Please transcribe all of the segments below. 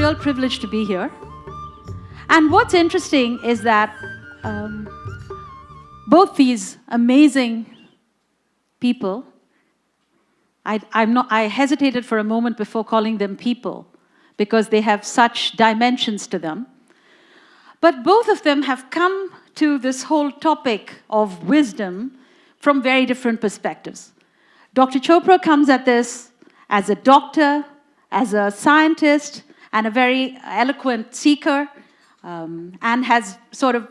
real privilege to be here. And what's interesting is that both these amazing people, I hesitated for a moment before calling them people because they have such dimensions to them. But both of them have come to this whole topic of wisdom from very different perspectives. Dr. Chopra comes at this as a doctor, as a scientist, and a very eloquent seeker, and has sort of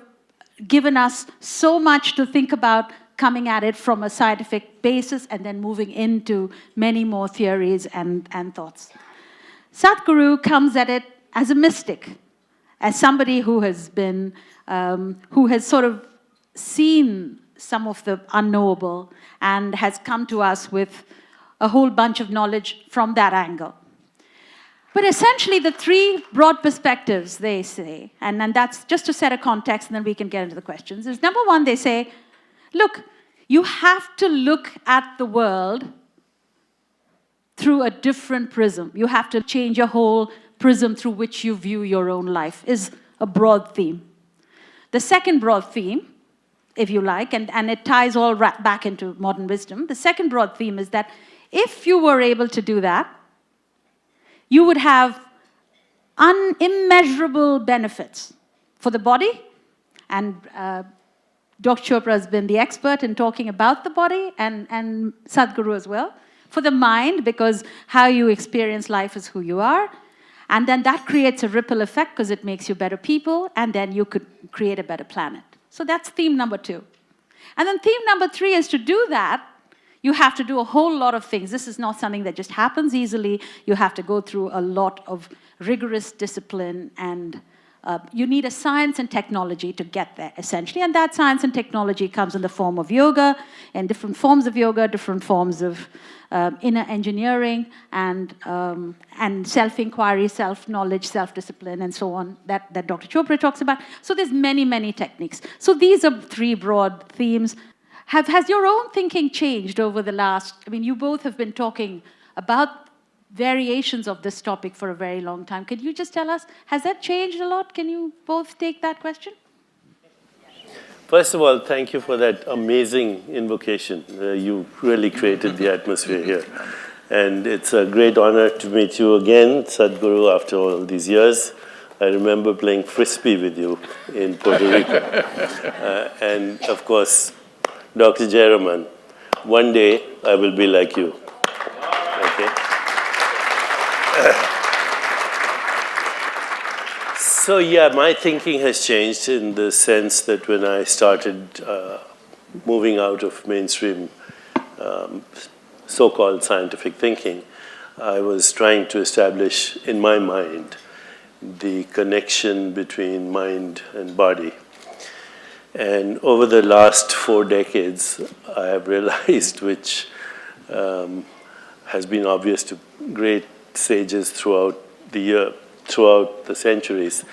given us so much to think about, coming at it from a scientific basis and then moving into many more theories and thoughts. Sadhguru comes at it as a mystic, as somebody who has been, who has sort of seen some of the unknowable and has come to us with a whole bunch of knowledge from that angle. But essentially, the three broad perspectives, they say, and that's just to set a context, and then we can get into the questions, is number one, they say, look, you have to look at the world through a different prism. You have to change your whole prism through which you view your own life, is a broad theme. The second broad theme, if you like, and it ties all back into modern wisdom, the second broad theme is that if you were able to do that, you would have unimmeasurable benefits for the body, and Dr. Chopra has been the expert in talking about the body, and Sadhguru as well, for the mind, because how you experience life is who you are, and then that creates a ripple effect because it makes you better people, and then you could create a better planet. So that's theme number two. And then theme number three is to do that, you have to do a whole lot of things. This is not something that just happens easily. You have to go through a lot of rigorous discipline, and you need a science and technology to get there, essentially. And that science and technology comes in the form of yoga, and different forms of yoga, different forms of inner engineering, and self-inquiry, self-knowledge, self-discipline, and so on, that Dr. Chopra talks about. So there's many, many techniques. So these are three broad themes. Has your own thinking changed over the last, I mean, you both have been talking about variations of this topic for a very long time. Could you just tell us, has that changed a lot? Can you both take that question? First of all, thank you for that amazing invocation. You really created the atmosphere here. And it's a great honor to meet you again, Sadhguru, after all these years. I remember playing Frisbee with you in Puerto Rico. And of course, Dr. Jayaraman, one day I will be like you. Okay? So yeah, my thinking has changed in the sense that when I started moving out of mainstream so-called scientific thinking, I was trying to establish in my mind the connection between mind and body. And over the last 4 decades, I have realized, which has been obvious to great sages throughout the centuries,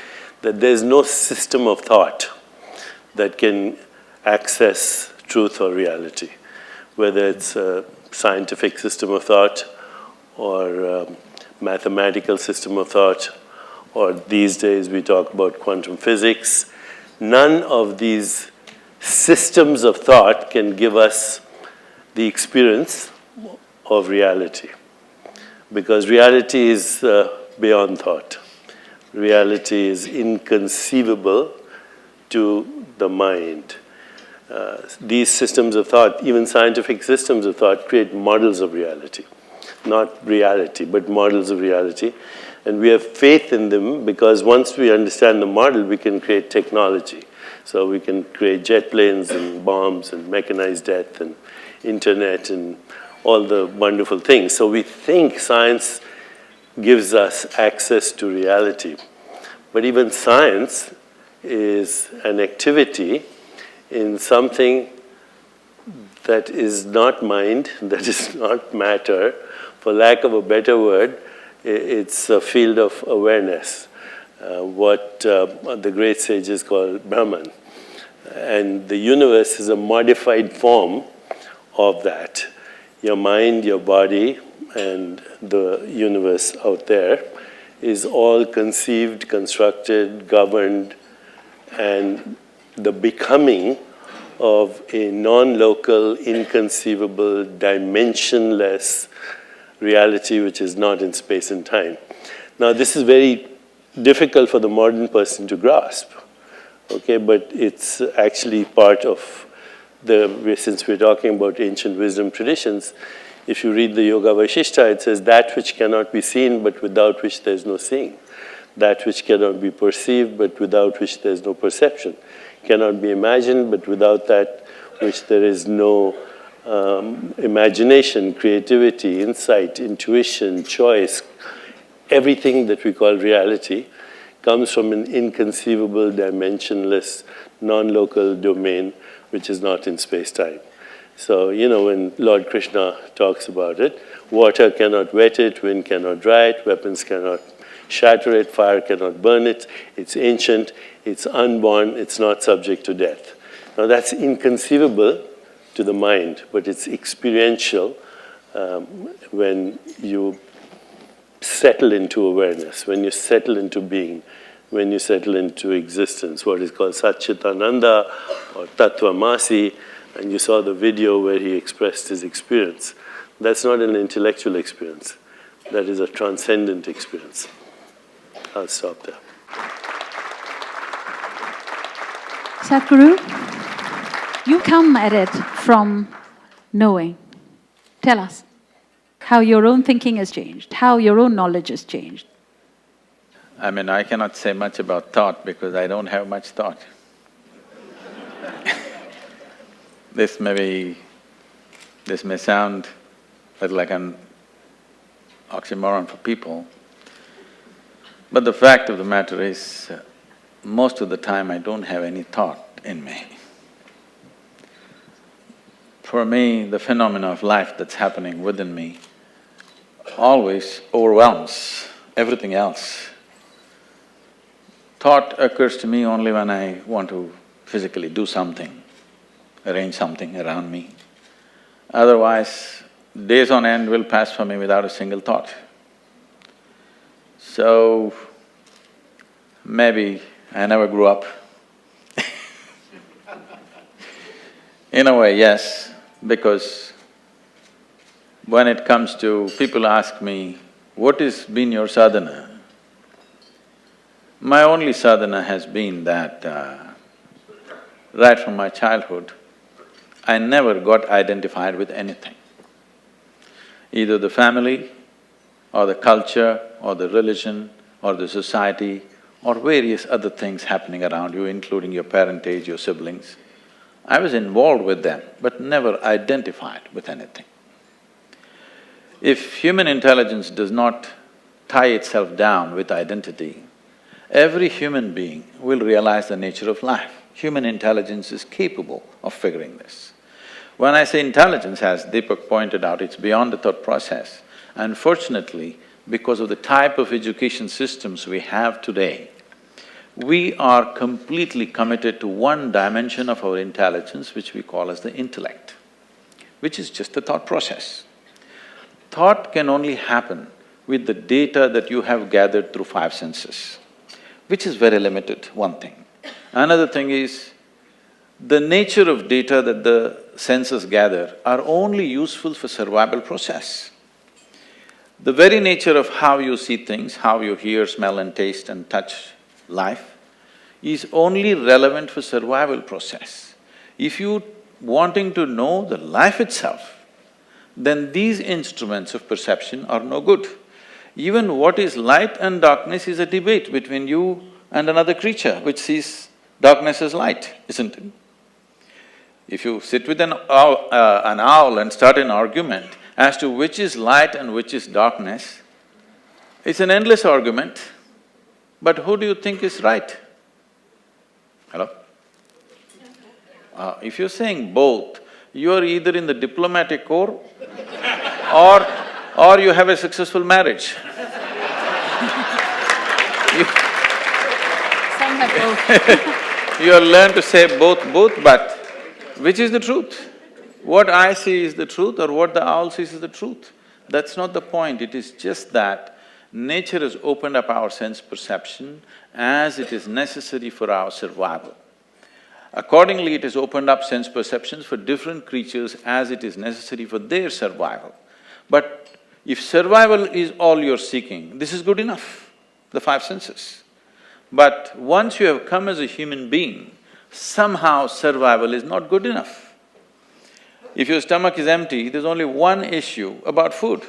that there's no system of thought that can access truth or reality, whether it's a scientific system of thought or a mathematical system of thought, or these days we talk about quantum physics. None of these systems of thought can give us the experience of reality, because reality is beyond thought. Reality is inconceivable to the mind. These systems of thought, even scientific systems of thought, create models of reality. Not reality, but models of reality. And we have faith in them because once we understand the model, we can create technology. So we can create jet planes and bombs and mechanized death and internet and all the wonderful things. So we think science gives us access to reality. But even science is an activity in something that is not mind, that is not matter. For lack of a better word, it's a field of awareness, what the great sages call Brahman. And the universe is a modified form of that. Your mind, your body, and the universe out there is all conceived, constructed, governed, and the becoming of a non-local, inconceivable, dimensionless reality which is not in space and time. Now, this is very difficult for the modern person to grasp, okay, but it's actually part of since we're talking about ancient wisdom traditions, if you read the Yoga Vaishishta, it says that which cannot be seen but without which there's no seeing. That which cannot be perceived but without which there's no perception. Cannot be imagined but without that which there is no imagination, creativity, insight, intuition, choice. Everything that we call reality comes from an inconceivable, dimensionless, non-local domain which is not in space-time. So, when Lord Krishna talks about it, water cannot wet it, wind cannot dry it, weapons cannot shatter it, fire cannot burn it, it's ancient, it's unborn, it's not subject to death. Now that's inconceivable to the mind, but it's experiential when you settle into awareness, when you settle into being, when you settle into existence, what is called Satchitananda or Tattvamasi, and you saw the video where he expressed his experience. That's not an intellectual experience. That is a transcendent experience. I'll stop there. Sadhguru, you come at it from knowing. Tell us how your own thinking has changed, how your own knowledge has changed. I cannot say much about thought because I don't have much thought. This may sound a little like an oxymoron for people, but the fact of the matter is, most of the time I don't have any thought in me. For me, the phenomena of life that's happening within me always overwhelms everything else. Thought occurs to me only when I want to physically do something, arrange something around me. Otherwise, days on end will pass for me without a single thought. So, maybe I never grew up. In a way, yes, because when it comes to… people ask me, what has been your sadhana? My only sadhana has been that right from my childhood, I never got identified with anything. Either the family, or the culture, or the religion, or the society, or various other things happening around you, including your parentage, your siblings. I was involved with them, but never identified with anything. If human intelligence does not tie itself down with identity, every human being will realize the nature of life. Human intelligence is capable of figuring this. When I say intelligence, as Deepak pointed out, it's beyond the thought process. Unfortunately, because of the type of education systems we have today, we are completely committed to one dimension of our intelligence, which we call as the intellect, which is just the thought process. Thought can only happen with the data that you have gathered through five senses, which is very limited, one thing. Another thing is, the nature of data that the senses gather are only useful for survival process. The very nature of how you see things, how you hear, smell and taste and touch life is only relevant for survival process. If you wanting to know the life itself, then these instruments of perception are no good. Even what is light and darkness is a debate between you and another creature which sees darkness as light, isn't it? If you sit with an owl and start an argument as to which is light and which is darkness, it's an endless argument, but who do you think is right? Hello? If you're saying both, you're either in the diplomatic corps or you have a successful marriage. Some have both. You have learned to say both, but which is the truth? What I see is the truth or what the owl sees is the truth? That's not the point, it is just that Nature has opened up our sense perception as it is necessary for our survival. Accordingly, it has opened up sense perceptions for different creatures as it is necessary for their survival. But if survival is all you're seeking, this is good enough, the five senses. But once you have come as a human being, somehow survival is not good enough. If your stomach is empty, there's only one issue about food.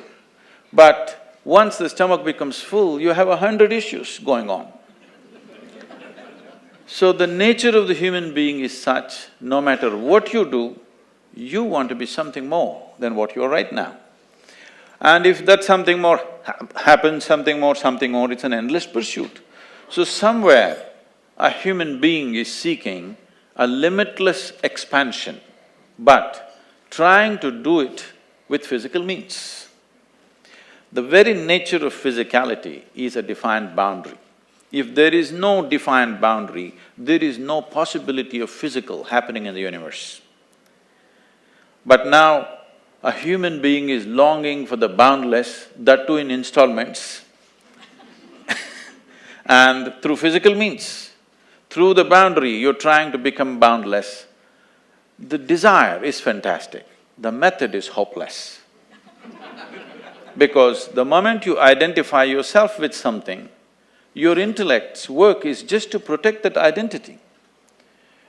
But once the stomach becomes full, you have 100 issues going on. So the nature of the human being is such, no matter what you do, you want to be something more than what you are right now. And if that something more happens, something more, it's an endless pursuit. So somewhere, a human being is seeking a limitless expansion, but trying to do it with physical means. The very nature of physicality is a defined boundary. If there is no defined boundary, there is no possibility of physical happening in the universe. But now, a human being is longing for the boundless, that too in installments and through physical means. Through the boundary, you're trying to become boundless. The desire is fantastic, the method is hopeless. Because the moment you identify yourself with something, your intellect's work is just to protect that identity.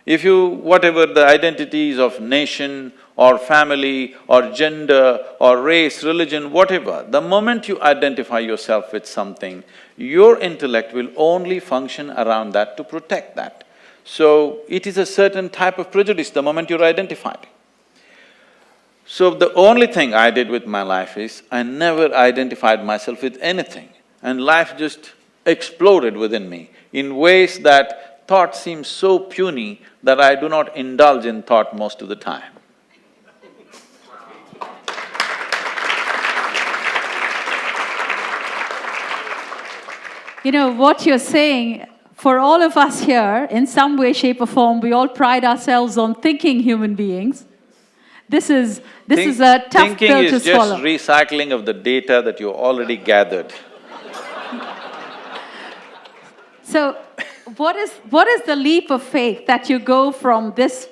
If you… whatever the identities of nation or family or gender or race, religion, whatever, the moment you identify yourself with something, your intellect will only function around that to protect that. So, it is a certain type of prejudice the moment you're identified. So, the only thing I did with my life is, I never identified myself with anything, and life just exploded within me in ways that thought seems so puny that I do not indulge in thought most of the time. You know, what you're saying, for all of us here, in some way, shape or form, we all pride ourselves on thinking human beings. This is a tough pill to swallow. Thinking is just recycling of the data that you already gathered. So, what is the leap of faith that you go from this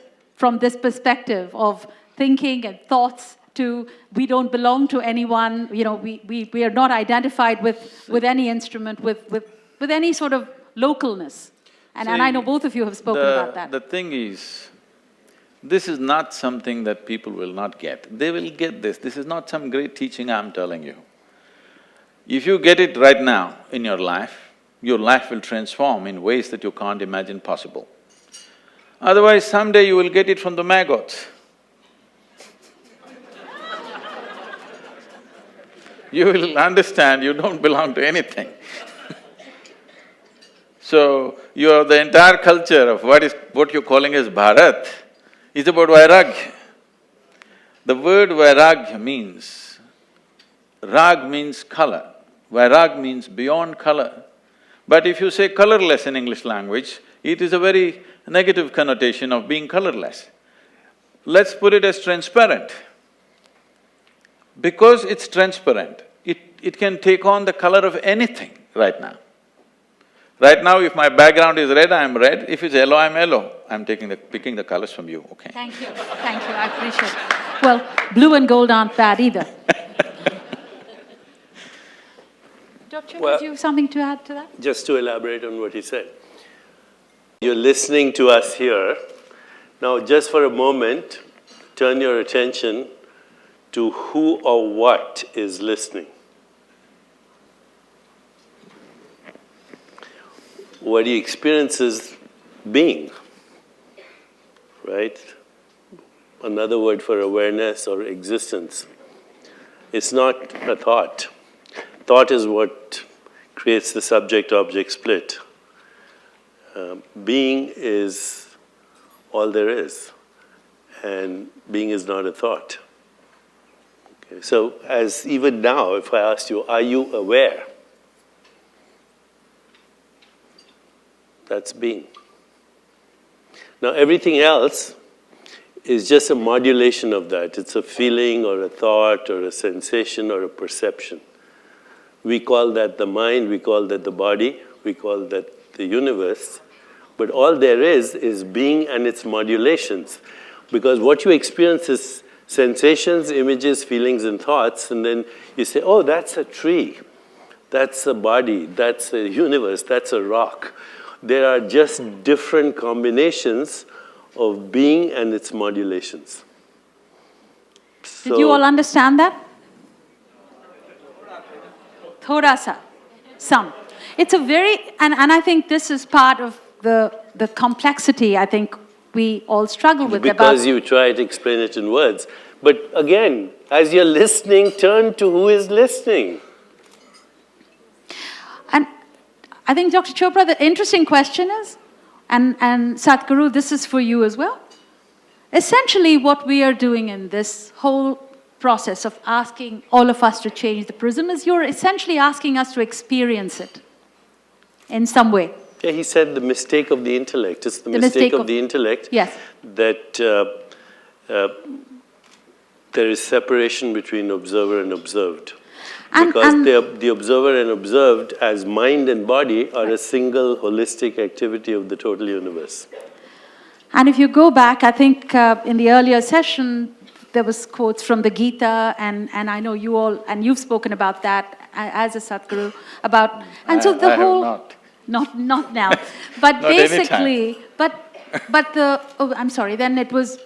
perspective of thinking and thoughts to we don't belong to anyone, you know, we are not identified with any instrument, with any sort of localness. And I know both of you have spoken about that. The thing is, this is not something that people will not get. They will get this. This is not some great teaching I'm telling you. If you get it right now in your life will transform in ways that you can't imagine possible. Otherwise, someday you will get it from the maggots. You will understand you don't belong to anything. So, the entire culture of what you're calling as Bharat is about Vairagya. The word Vairagya means… Rag means color, Vairag means beyond color. But if you say colorless in English language, it is a very negative connotation of being colorless. Let's put it as transparent. Because it's transparent, it can take on the color of anything right now. Right now, if my background is red, I'm red. If it's yellow, I'm yellow. I'm picking the colors from you, okay? Thank you, I appreciate it. Well, blue and gold aren't bad either. Dr. Well, did you have something to add to that? Just to elaborate on what he said. You're listening to us here. Now, just for a moment, turn your attention to who or what is listening. What he experiences being, right? Another word for awareness or existence. It's not a thought. Thought is what creates the subject-object split. Being is all there is, and being is not a thought. Okay, so as even now, if I asked you, are you aware? That's being. Now everything else is just a modulation of that. It's a feeling or a thought or a sensation or a perception. We call that the mind, we call that the body, we call that the universe. But all there is being and its modulations. Because what you experience is sensations, images, feelings, and thoughts, and then you say, oh, that's a tree, that's a body, that's a universe, that's a rock. There are just different combinations of being and its modulations. Did you all understand that? Thoda sa, some. It's a very, and I think this is part of the complexity I think we all struggle with. Because you try to explain it in words. But again, as you're listening, turn to who is listening. And I think, Dr. Chopra, the interesting question is, and Sadhguru, this is for you as well. Essentially, what we are doing in this whole process of asking all of us to change the prism is you're essentially asking us to experience it in some way. Yeah, he said the mistake of the intellect. It's the mistake of the intellect, yes, that there is separation between observer and observed. Because the observer and observed as mind and body are a single holistic activity of the total universe. And if you go back, I think in the earlier session, there was quotes from the Gita, and I know you all, and you've spoken about that as a Sadhguru, about, and so the I whole... have Not now, but basically, but I'm sorry, then it was,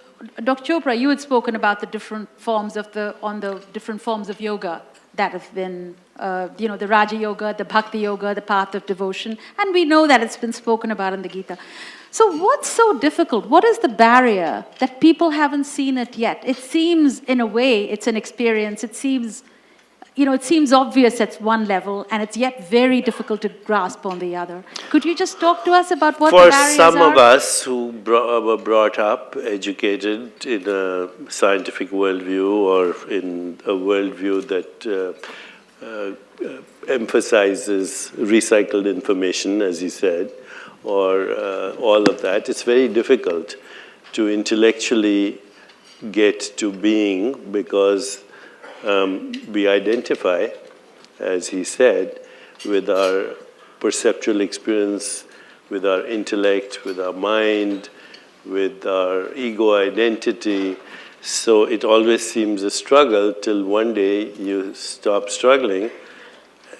Dr. Chopra, you had spoken about the different forms of the different forms of yoga that have been, the Raja Yoga, the Bhakti Yoga, the path of devotion, and we know that it's been spoken about in the Gita. So what's so difficult? What is the barrier that people haven't seen it yet? It seems, in a way, it's an experience. It seems, it seems obvious at one level, and it's yet very difficult to grasp on the other. Could you just talk to us about what the barriers are? For some of us who were brought up, educated in a scientific worldview or in a worldview that emphasizes recycled information, as you said, or all of that, it's very difficult to intellectually get to being because we identify, as he said, with our perceptual experience, with our intellect, with our mind, with our ego identity. So it always seems a struggle till one day you stop struggling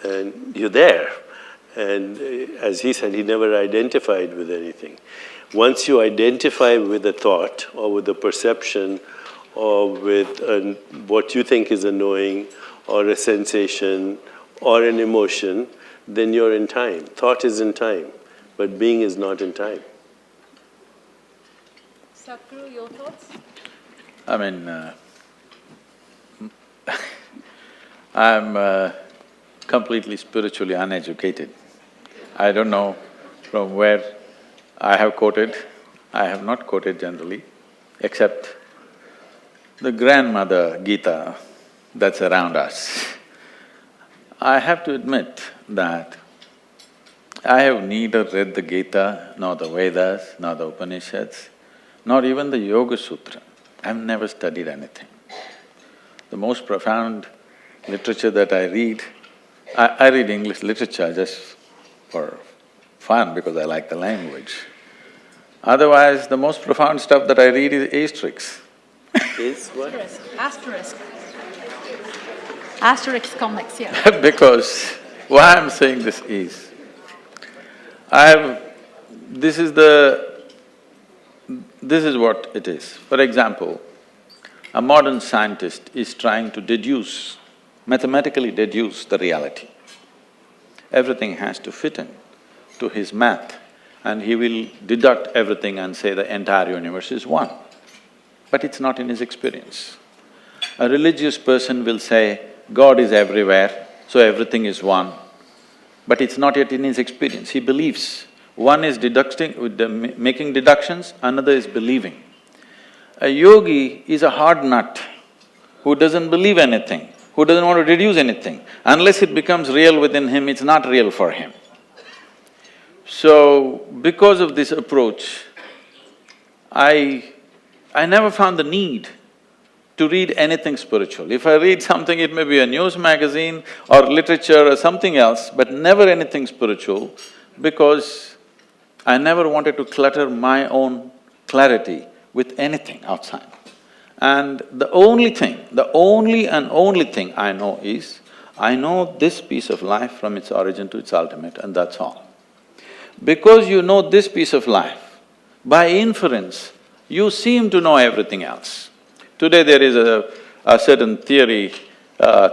and you're there. And as he said, he never identified with anything. Once you identify with a thought or with a perception or with what you think is a knowing or a sensation or an emotion, then you're in time. Thought is in time, but being is not in time. Sadhguru, your thoughts? I mean, I'm completely spiritually uneducated. I don't know from where I have quoted. I have not quoted generally, except the grandmother Gita that's around us. I have to admit that I have neither read the Gita, nor the Vedas, nor the Upanishads, nor even the Yoga Sutra. I've never studied anything. The most profound literature that I read, I read English literature just for fun because I like the language. Otherwise, the most profound stuff that I read is asterisks. Is what? Asterisk. Asterisk comics, yeah. Because why I'm saying this is, this is what it is. For example, a modern scientist is trying to mathematically deduce the reality. Everything has to fit in to his math, and he will deduct everything and say the entire universe is one. But it's not in his experience. A religious person will say, God is everywhere, so everything is one. But it's not yet in his experience. He believes. One is making deductions, another is believing. A yogi is a hard nut who doesn't believe anything, who doesn't want to deduce anything. Unless it becomes real within him, it's not real for him. So, because of this approach, I never found the need to read anything spiritual. If I read something, it may be a news magazine or literature or something else, but never anything spiritual, because I never wanted to clutter my own clarity with anything outside. And the only thing, the only and only thing I know is, I know this piece of life from its origin to its ultimate, and that's all. Because you know this piece of life, by inference, you seem to know everything else. Today there is a certain theory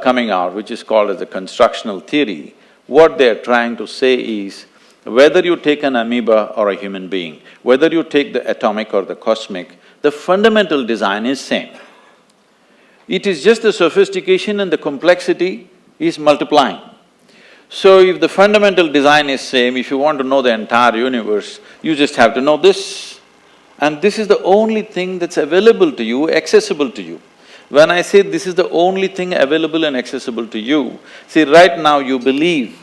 coming out which is called as the constructional theory. What they're trying to say is, whether you take an amoeba or a human being, whether you take the atomic or the cosmic, the fundamental design is same. It is just the sophistication and the complexity is multiplying. So if the fundamental design is same, if you want to know the entire universe, you just have to know this. And this is the only thing that's available to you, accessible to you. When I say this is the only thing available and accessible to you, see, right now you believe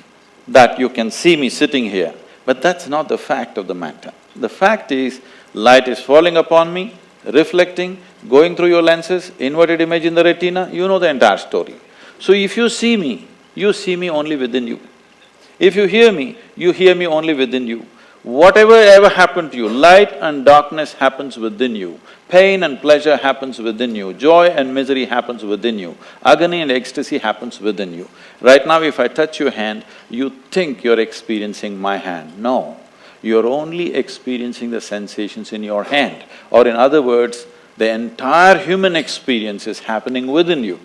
that you can see me sitting here, but that's not the fact of the matter. The fact is, light is falling upon me, reflecting, going through your lenses, inverted image in the retina, you know the entire story. So if you see me only within you. If you hear me only within you. Whatever ever happened to you, light and darkness happens within you, pain and pleasure happens within you, joy and misery happens within you, agony and ecstasy happens within you. Right now if I touch your hand, you think you're experiencing my hand. No, you're only experiencing the sensations in your hand. Or in other words, the entire human experience is happening within you.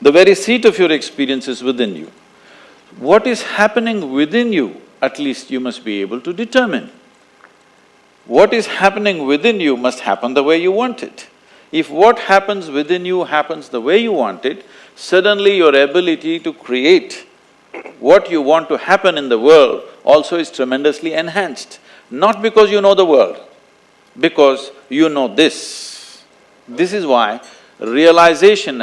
The very seat of your experience is within you. What is happening within you, at least you must be able to determine. What is happening within you must happen the way you want it. If what happens within you happens the way you want it, suddenly your ability to create what you want to happen in the world also is tremendously enhanced. Not because you know the world, because you know this. This is why realization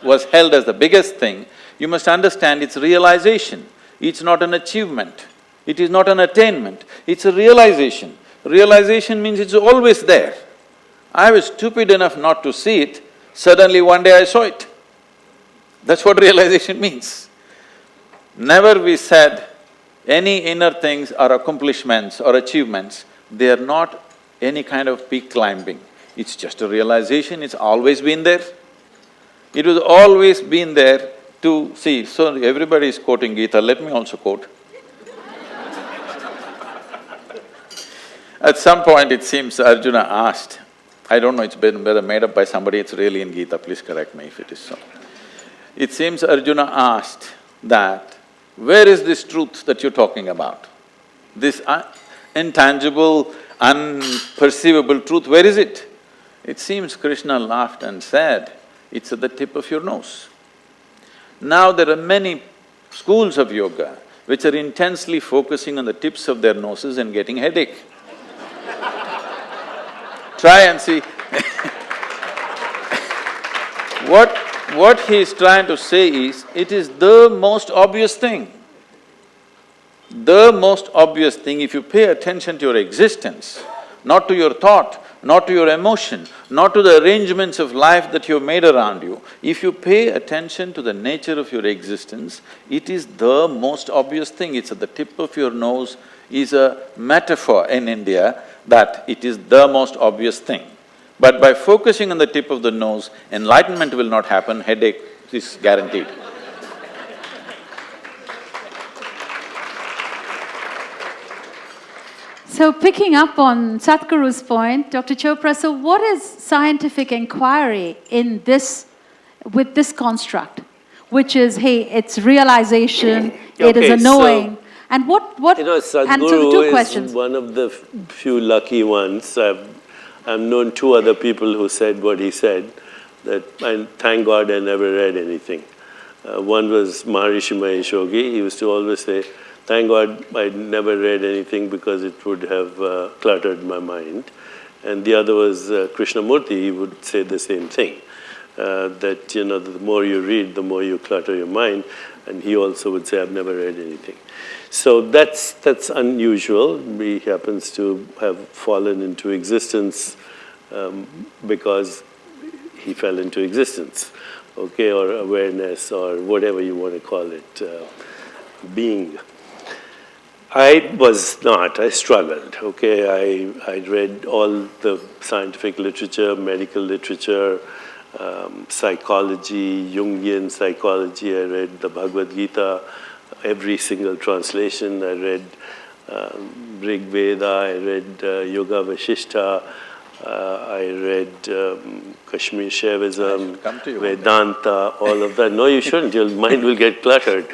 was held as the biggest thing. You must understand it's realization, it's not an achievement, it is not an attainment, it's a realization. Realization means it's always there. I was stupid enough not to see it, suddenly one day I saw it. That's what realization means. Never we said any inner things or accomplishments or achievements, they are not any kind of peak climbing. It's just a realization, it's always been there. It was always been there to see. So everybody is quoting Gita, let me also quote. At some point it seems Arjuna asked, I don't know, it's been whether made up by somebody, it's really in Gita, please correct me if it is so. It seems Arjuna asked that, where is this truth that you're talking about? This intangible, unperceivable truth, where is it? It seems Krishna laughed and said, it's at the tip of your nose. Now there are many schools of yoga which are intensely focusing on the tips of their noses and getting headache. Try and see. What he is trying to say is, it is the most obvious thing. The most obvious thing, if you pay attention to your existence, not to your thought, not to your emotion, not to the arrangements of life that you've made around you, if you pay attention to the nature of your existence, it is the most obvious thing. It's at the tip of your nose is a metaphor in India that it is the most obvious thing. But by focusing on the tip of the nose, enlightenment will not happen, headache is guaranteed. So picking up on Sadhguru's point, Dr. Chopra, so what is scientific inquiry in this, with this construct? Which is, hey, it's realization, it is a knowing, and what… You know, Sadhguru is one of the few lucky ones. I've known two other people who said what he said, that I thank God I never read anything. One was Maharishi Mahesh Yogi. He used to always say, thank God I never read anything because it would have cluttered my mind. And the other was Krishnamurti. He would say the same thing, that, you know, the more you read, the more you clutter your mind. And he also would say, I've never read anything. So that's unusual. He happens to have fallen into existence because he fell into existence, okay, or awareness, or whatever you want to call it, being. I was not, I struggled, okay. I read all the scientific literature, medical literature, psychology, Jungian psychology. I read the Bhagavad Gita, every single translation. I read Rig Veda, I read Yoga Vasishtha, I read Kashmir Shaivism, Vedanta, all of that. No, you shouldn't. Your mind will get cluttered.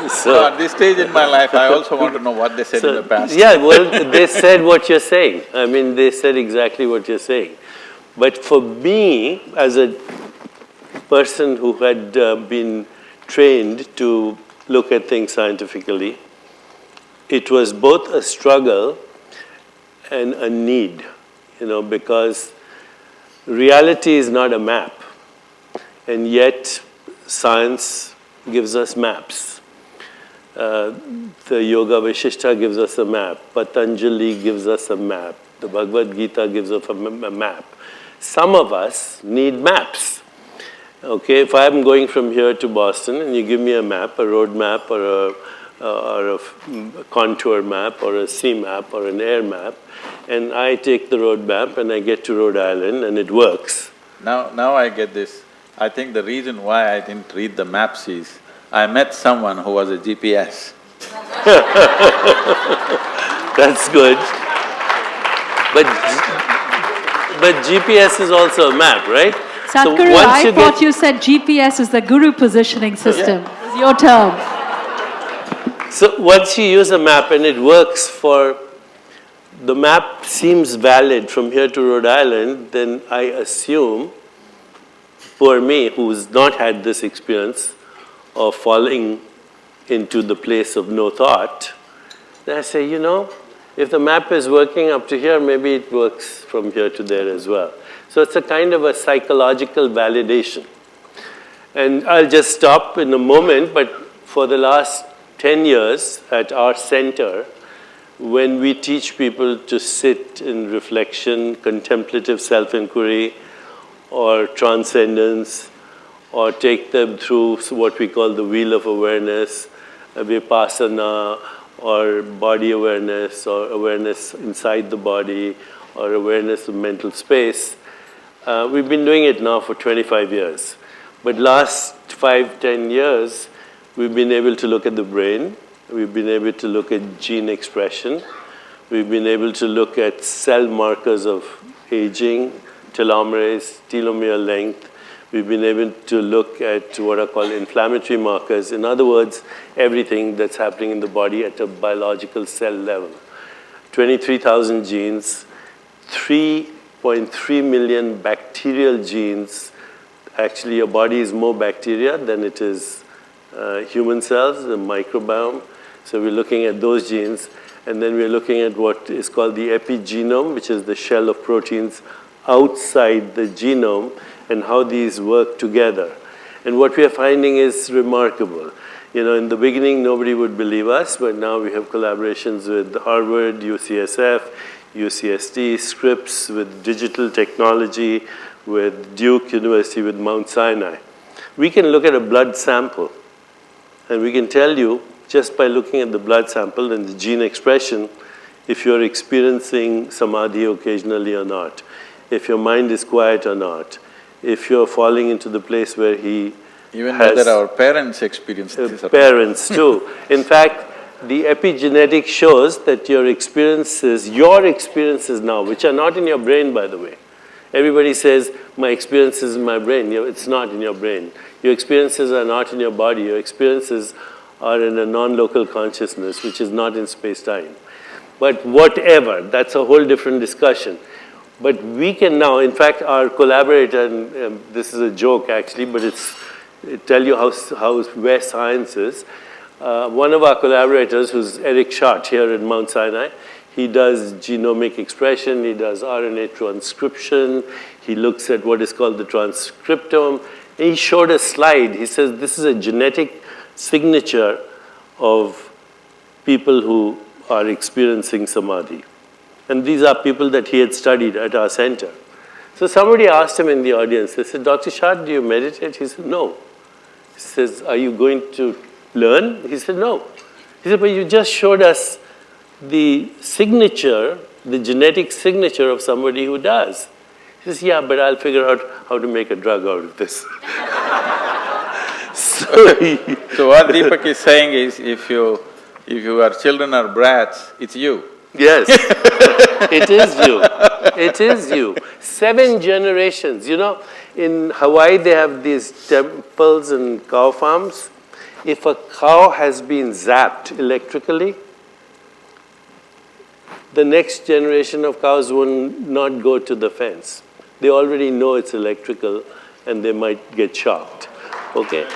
So at this stage in my life, I also want to know what they said in the past. Yeah, well, they said what you're saying. I mean, they said exactly what you're saying. But for me, as a person who had been trained to look at things scientifically, it was both a struggle and a need, because reality is not a map, and yet science gives us maps. The Yoga Vasishtha gives us a map, Patanjali gives us a map, the Bhagavad Gita gives us a map. Some of us need maps. Okay, if I'm going from here to Boston and you give me a map, a road map, or a contour map, or a sea map, or an air map, and I take the road map and I get to Rhode Island and it works. Now I get this. I think the reason why I didn't read the maps is, I met someone who was a GPS. That's good. But GPS is also a map, right? Sadhguru, I thought you said GPS is the guru positioning system. Yeah. It's your term. So once you use a map and it works for, the map seems valid from here to Rhode Island, then I assume, poor me, who's not had this experience of falling into the place of no thought, then I say, if the map is working up to here, maybe it works from here to there as well. So it's a kind of a psychological validation. And I'll just stop in a moment, but for the last 10 years at our center, when we teach people to sit in reflection, contemplative self-inquiry, or transcendence, or take them through what we call the wheel of awareness, vipassana, or body awareness, or awareness inside the body, or awareness of mental space. We've been doing it now for 25 years. But last 5-10 years, we've been able to look at the brain, we've been able to look at gene expression, we've been able to look at cell markers of aging, telomerase, telomere length. We've been able to look at what are called inflammatory markers. In other words, everything that's happening in the body at a biological cell level. 23,000 genes, 3.3 million bacterial genes. Actually, your body is more bacteria than it is human cells, the microbiome. So we're looking at those genes. And then we're looking at what is called the epigenome, which is the shell of proteins outside the genome, and how these work together. And what we are finding is remarkable. In the beginning, nobody would believe us, but now we have collaborations with Harvard, UCSF, UCSD, Scripps, with digital technology, with Duke University, with Mount Sinai. We can look at a blood sample, and we can tell you, just by looking at the blood sample and the gene expression, if you're experiencing samadhi occasionally or not, if your mind is quiet or not, if you're falling into the place where he Even whether our parents experience this. Parents too. In fact, the epigenetic shows that your experiences now, which are not in your brain, by the way. Everybody says, my experience is in my brain. It's not in your brain. Your experiences are not in your body. Your experiences are in a non-local consciousness, which is not in space-time. But whatever, that's a whole different discussion. But we can now, in fact, our collaborator, and this is a joke actually, but it tell you where science is. One of our collaborators, who's Eric Schott here in Mount Sinai, he does genomic expression, he does RNA transcription, he looks at what is called the transcriptome. He showed a slide. He says this is a genetic signature of people who are experiencing samadhi. And these are people that he had studied at our center. So somebody asked him in the audience, they said, Dr. Shah, do you meditate? He said, no. He says, are you going to learn? He said, no. He said, but you just showed us the signature, the genetic signature of somebody who does. He says, yeah, but I'll figure out how to make a drug out of this. So what Deepak is saying is, if your children are brats, it's you. Yes, it is you. It is you. 7 generations. You know, in Hawaii they have these temples and cow farms. If a cow has been zapped electrically, the next generation of cows will not go to the fence. They already know it's electrical and they might get shocked. Okay?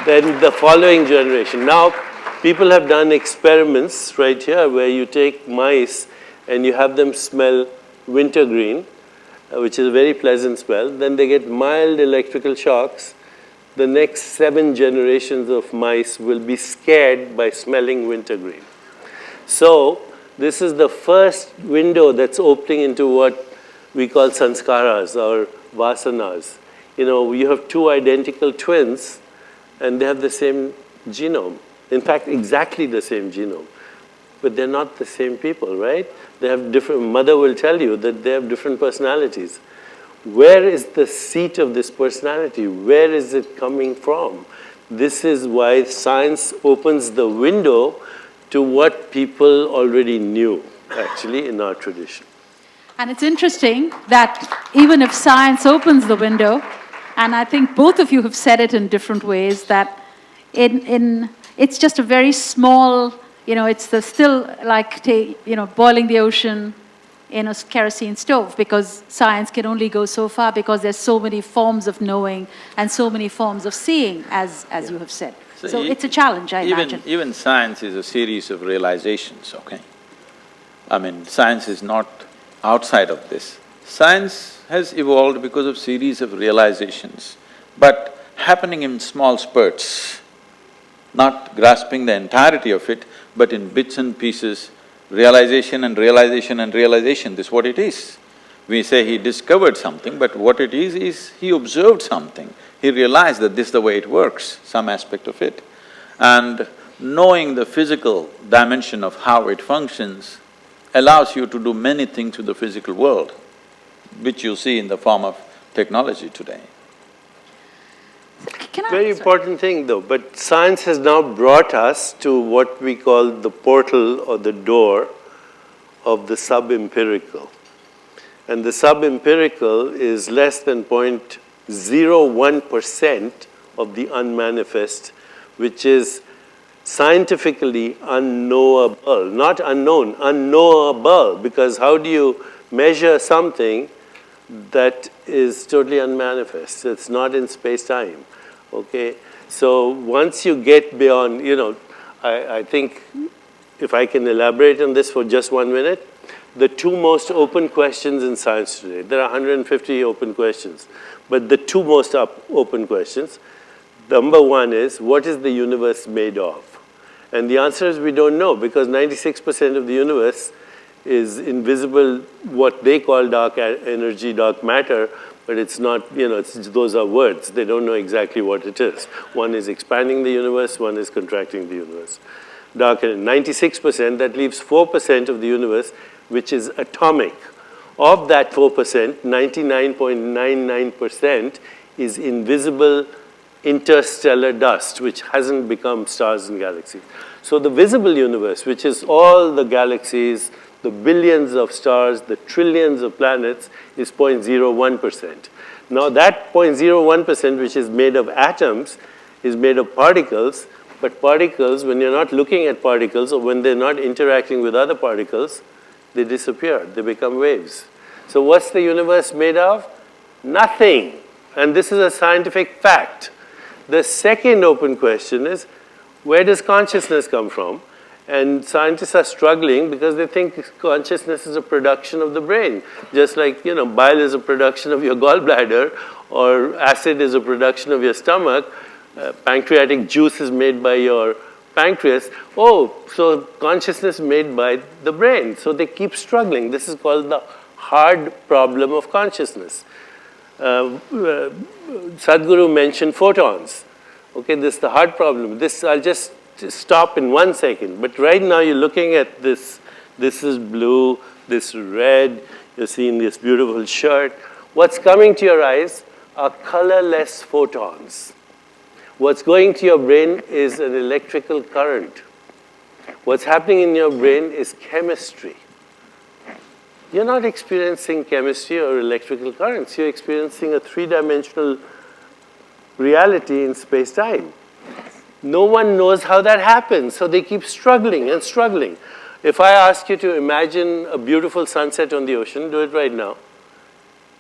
Then the following generation. Now, people have done experiments right here where you take mice and you have them smell wintergreen, which is a very pleasant smell. Then they get mild electrical shocks. The next 7 generations of mice will be scared by smelling wintergreen. So, this is the first window that's opening into what we call sanskaras or vasanas. You know, you have 2 identical twins and they have the same genome. In fact, exactly the same genome. But they're not the same people, right? They have different, mother will tell you that they have different personalities. Where is the seat of this personality? Where is it coming from? This is why science opens the window to what people already knew, actually, in our tradition. And it's interesting that even if science opens the window, and I think both of you have said it in different ways, that it's just a very small, you know, it's still like, boiling the ocean in a kerosene stove, because science can only go so far because there's so many forms of knowing and so many forms of seeing, as you have said. So it's a challenge, I imagine. Even science is a series of realizations, okay? I mean, science is not outside of this. Science has evolved because of series of realizations, but happening in small spurts, not grasping the entirety of it, but in bits and pieces, realization and realization and realization, this is what it is. We say he discovered something, but what it is he observed something. He realized that this is the way it works, some aspect of it. And knowing the physical dimension of how it functions allows you to do many things with the physical world, which you see in the form of technology today. Very important thing though, but science has now brought us to what we call the portal or the door of the sub-empirical. And the sub-empirical is less than 0.01% of the unmanifest, which is scientifically unknowable, not unknown, unknowable, because how do you measure something that is totally unmanifest? It's not in space-time, okay? So once you get beyond, I think if I can elaborate on this for just 1 minute, the 2 most open questions in science today, there are 150 open questions, but the 2 most open questions, number 1 is, what is the universe made of? And the answer is we don't know, because 96% of the universe is invisible, what they call dark energy, dark matter, but it's not, those are words. They don't know exactly what it is. One is expanding the universe, one is contracting the universe. Dark energy, 96%, that leaves 4% of the universe, which is atomic. Of that 4%, 99.99% is invisible interstellar dust, which hasn't become stars and galaxies. So the visible universe, which is all the galaxies, the billions of stars, the trillions of planets, is 0.01%. Now that 0.01%, which is made of atoms, is made of particles, but particles, when you're not looking at particles or when they're not interacting with other particles, they disappear, they become waves. So what's the universe made of? Nothing. And this is a scientific fact. The second open question is, where does consciousness come from? And scientists are struggling because they think consciousness is a production of the brain. Just like, bile is a production of your gallbladder, or acid is a production of your stomach, pancreatic juice is made by your pancreas. Oh, so consciousness made by the brain. So they keep struggling. This is called the hard problem of consciousness. Sadhguru mentioned photons. Okay, this is the hard problem. This I'll just stop in 1 second. But right now you're looking at this. This is blue, this is red. You're seeing this beautiful shirt. What's coming to your eyes are colorless photons. What's going to your brain is an electrical current. What's happening in your brain is chemistry. You're not experiencing chemistry or electrical currents. You're experiencing a three-dimensional reality in space-time. No one knows how that happens, so they keep struggling and struggling. If I ask you to imagine a beautiful sunset on the ocean, do it right now.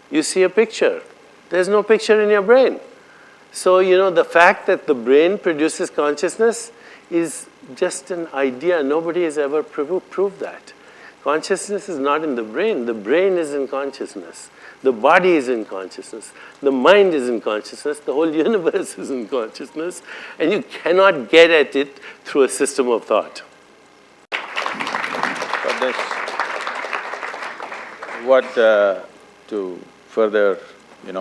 You see a picture. There's no picture in your brain. So, the fact that the brain produces consciousness is just an idea. Nobody has ever proved that. Consciousness is not in the brain. The brain is in consciousness. The body is in consciousness. The mind is in consciousness. The whole universe is in consciousness. And you cannot get at it through a system of thought. For this, to further,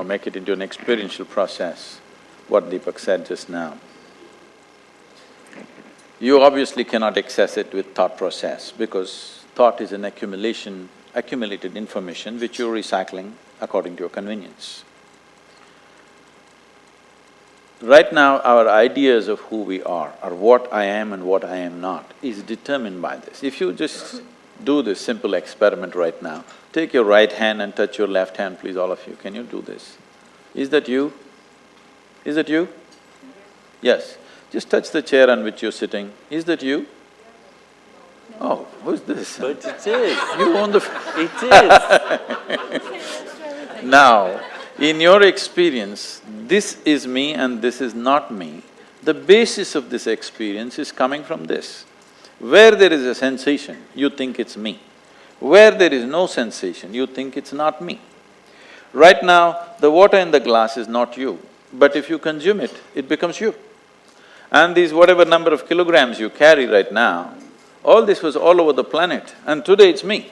make it into an experiential process, what Deepak said just now. You obviously cannot access it with thought process because thought is an accumulated information which you're recycling according to your convenience. Right now, our ideas of who we are, or what I am and what I am not, is determined by this. If you just do this simple experiment right now, take your right hand and touch your left hand, please, all of you. Can you do this? Is that you? Is that you? Yes. Just touch the chair on which you're sitting. Is that you? Oh, who's this? But it is. You own the… It is. Now, in your experience, this is me and this is not me. The basis of this experience is coming from this. Where there is a sensation, you think it's me. Where there is no sensation, you think it's not me. Right now, the water in the glass is not you, but if you consume it, it becomes you. And these whatever number of kilograms you carry right now, all this was all over the planet, and today it's me.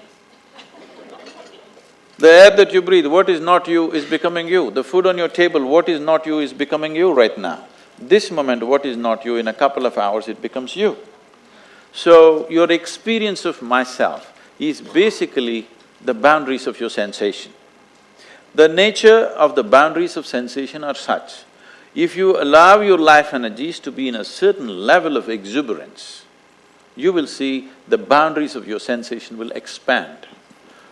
The air that you breathe, what is not you is becoming you. The food on your table, what is not you is becoming you right now. This moment, what is not you, in a couple of hours it becomes you. So, your experience of myself is basically the boundaries of your sensation. The nature of the boundaries of sensation are such, if you allow your life energies to be in a certain level of exuberance, you will see the boundaries of your sensation will expand.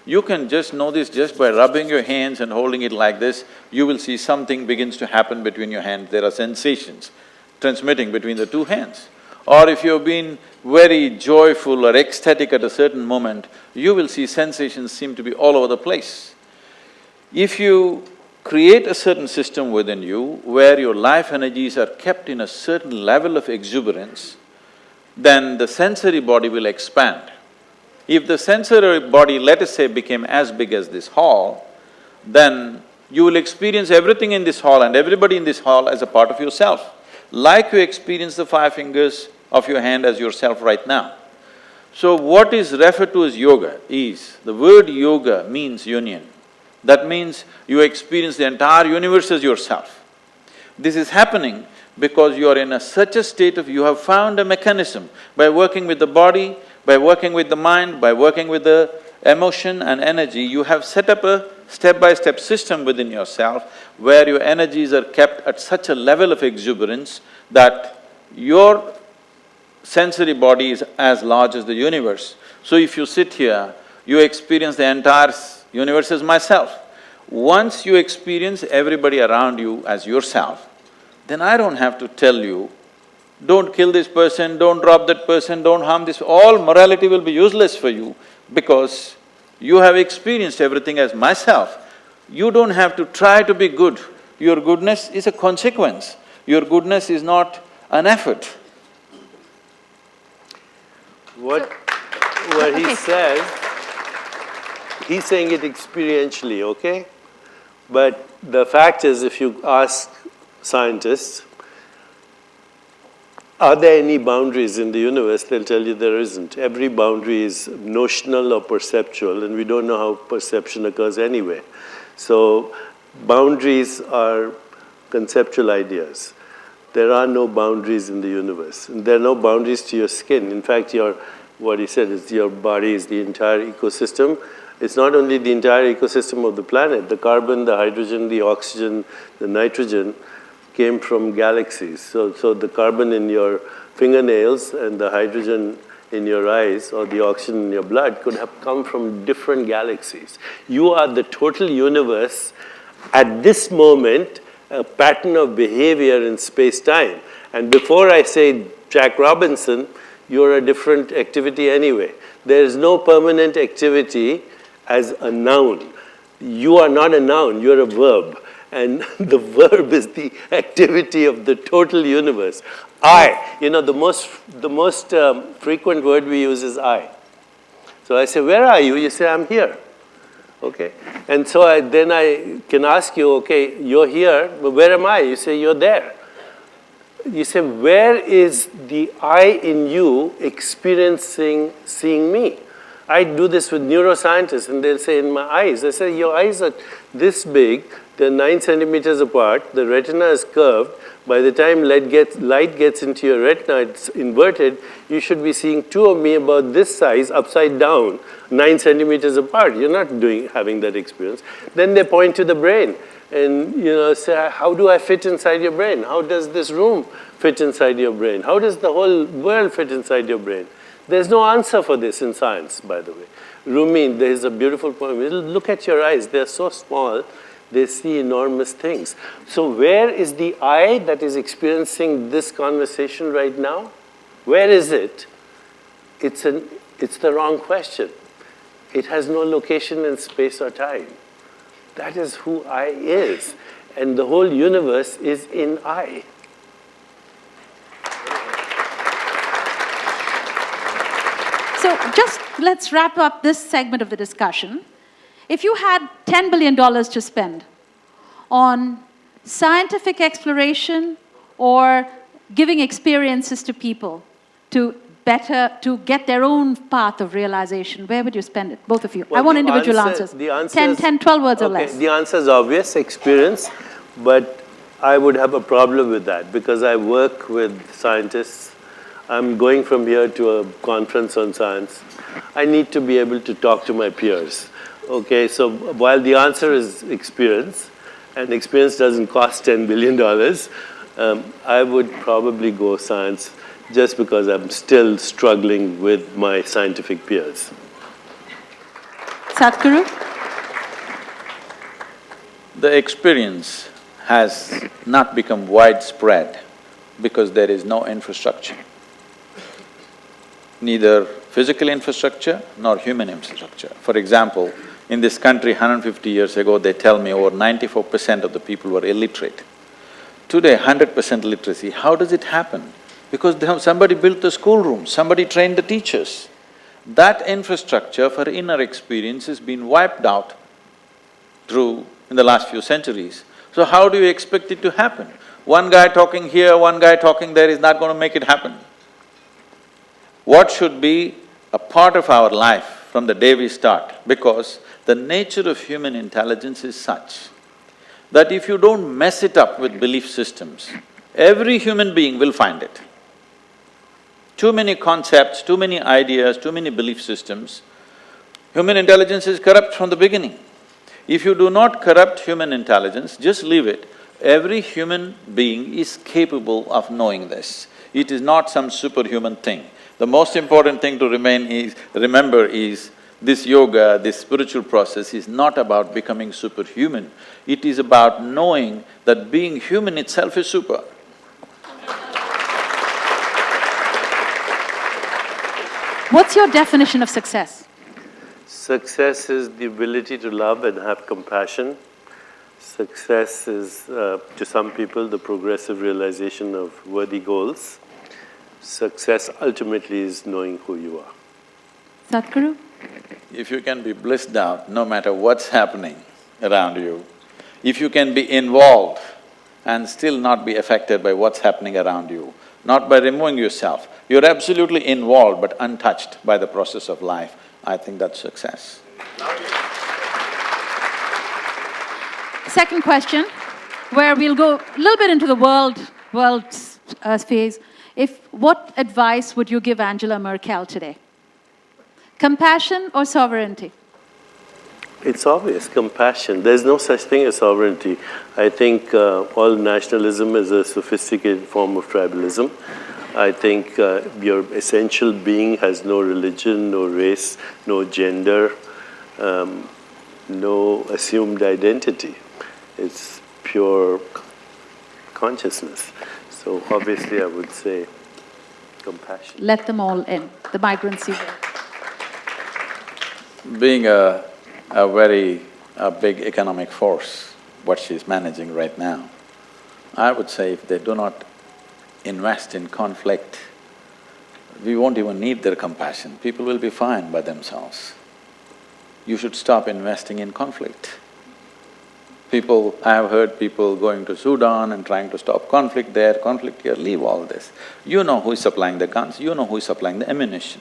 You can just know this just by rubbing your hands and holding it like this, you will see something begins to happen between your hands. There are sensations transmitting between the two hands. Or if you've been very joyful or ecstatic at a certain moment, you will see sensations seem to be all over the place. If you create a certain system within you where your life energies are kept in a certain level of exuberance, then the sensory body will expand. If the sensory body, let us say, became as big as this hall, then you will experience everything in this hall and everybody in this hall as a part of yourself, like you experience the 5 fingers of your hand as yourself right now. So what is referred to as yoga is, the word yoga means union. That means you experience the entire universe as yourself. This is happening because you are in such a state of… you have found a mechanism by working with the body, by working with the mind, by working with the emotion and energy, you have set up a step-by-step system within yourself where your energies are kept at such a level of exuberance that your sensory body is as large as the universe. So if you sit here, you experience the entire universe as myself. Once you experience everybody around you as yourself, then I don't have to tell you, don't kill this person, don't rob that person, don't harm this… all morality will be useless for you because you have experienced everything as myself. You don't have to try to be good. Your goodness is a consequence. Your goodness is not an effort. What he says, he's saying it experientially, okay? But the fact is, if you ask scientists, are there any boundaries in the universe? They'll tell you there isn't. Every boundary is notional or perceptual, and we don't know how perception occurs anyway. So boundaries are conceptual ideas. There are no boundaries in the universe. And there are no boundaries to your skin. In fact, what he said is your body is the entire ecosystem. It's not only the entire ecosystem of the planet. The carbon, the hydrogen, the oxygen, the nitrogen came from galaxies. So the carbon in your fingernails and the hydrogen in your eyes or the oxygen in your blood could have come from different galaxies. You are the total universe at this moment, a pattern of behavior in space-time. And before I say Jack Robinson, you're a different activity anyway. There is no permanent activity as a noun. You are not a noun, you're a verb. And the verb is the activity of the total universe. I, the most frequent word we use is I. So I say, where are you? You say, I'm here. Okay. And so then I can ask you, okay, you're here, but where am I? You say, you're there. You say, where is the I in you experiencing seeing me? I do this with neuroscientists, and they'll say, in my eyes. I say, your eyes are this big, they're 9 centimeters apart, the retina is curved. By the time light gets into your retina, it's inverted, you should be seeing two of me about this size, upside down, 9 centimeters apart. You're not having that experience. Then they point to the brain and say, how do I fit inside your brain? How does this room fit inside your brain? How does the whole world fit inside your brain? There's no answer for this in science, by the way. Rumi, there's a beautiful poem. Look at your eyes. They're so small, they see enormous things. So where is the I that is experiencing this conversation right now? Where is it? It's the wrong question. It has no location in space or time. That is who I is. And the whole universe is in I. So just let's wrap up this segment of the discussion. If you had $10 billion to spend on scientific exploration or giving experiences to people to get their own path of realization, where would you spend it? Both of you. Well, I want individual answers. 10, 12 words or less. The answer is obvious, experience, but I would have a problem with that because I work with scientists. I'm going from here to a conference on science. I need to be able to talk to my peers. Okay, so while the answer is experience, and experience doesn't cost $10 billion, I would probably go science just because I'm still struggling with my scientific peers. Sadhguru? The experience has not become widespread because there is no infrastructure. Neither physical infrastructure nor human infrastructure. For example, in this country 150 years ago, they tell me over 94% of the people were illiterate. Today, 100% literacy. How does it happen? Because somebody built the schoolroom, somebody trained the teachers. That infrastructure for inner experience has been wiped out in the last few centuries. So how do you expect it to happen? One guy talking here, one guy talking there is not going to make it happen. What should be a part of our life from the day we start? Because the nature of human intelligence is such that if you don't mess it up with belief systems, every human being will find it. Too many concepts, too many ideas, too many belief systems. Human intelligence is corrupt from the beginning. If you do not corrupt human intelligence, just leave it. Every human being is capable of knowing this. It is not some superhuman thing. The most important thing to remember is this yoga, this spiritual process is not about becoming superhuman. It is about knowing that being human itself is super. What's your definition of success? Success is the ability to love and have compassion. Success is, to some people, the progressive realization of worthy goals. Success ultimately is knowing who you are. Sadhguru? If you can be blissed out no matter what's happening around you, if you can be involved and still not be affected by what's happening around you, not by removing yourself, you're absolutely involved but untouched by the process of life, I think that's success. second question, where we'll go a little bit into the world phase. What advice would you give Angela Merkel today? Compassion or sovereignty? It's obvious, compassion. There's no such thing as sovereignty. I think all nationalism is a sophisticated form of tribalism. I think your essential being has no religion, no race, no gender, no assumed identity. It's pure consciousness. So obviously I would say compassion. Let them all in, the migrants you Being a very big economic force, what she's managing right now, I would say if they do not invest in conflict, we won't even need their compassion. People will be fine by themselves. You should stop investing in conflict. I have heard people going to Sudan and trying to stop conflict there, conflict here, leave all this. You know who is supplying the guns, you know who is supplying the ammunition.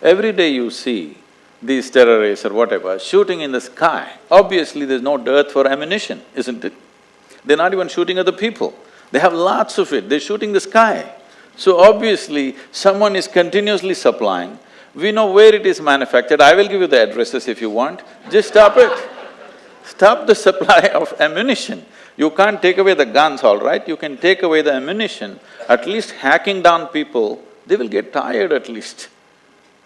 Every day you see these terrorists or whatever shooting in the sky, obviously there's no dearth for ammunition, isn't it? They're not even shooting at the people. They have lots of it, they're shooting the sky. So obviously, someone is continuously supplying. We know where it is manufactured. I will give you the addresses if you want. Just stop it. Stop the supply of ammunition. You can't take away the guns, all right? You can take away the ammunition. At least hacking down people, they will get tired at least.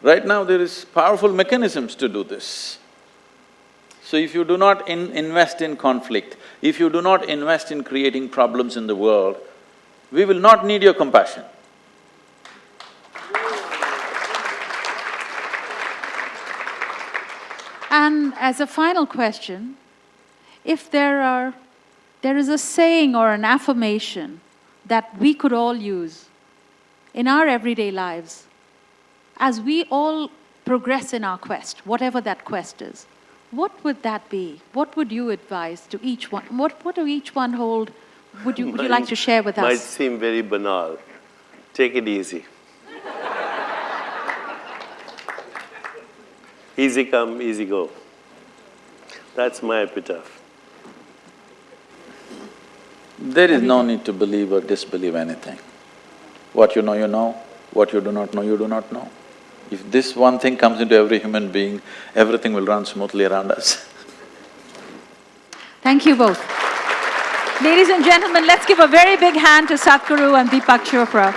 Right now, there is powerful mechanisms to do this. So if you do not invest in conflict, if you do not invest in creating problems in the world, we will not need your compassion. And as a final question, if there is a saying or an affirmation that we could all use in our everyday lives, as we all progress in our quest, whatever that quest is, what would that be? What would you advise to each one? What do each one hold? Would you like to share with us? Might seem very banal. Take it easy. Easy come, easy go. That's my epitaph. There is no need to believe or disbelieve anything. What you know, what you do not know, you do not know. If this one thing comes into every human being, everything will run smoothly around us. Thank you both. Ladies and gentlemen, let's give a very big hand to Sadhguru and Deepak Chopra.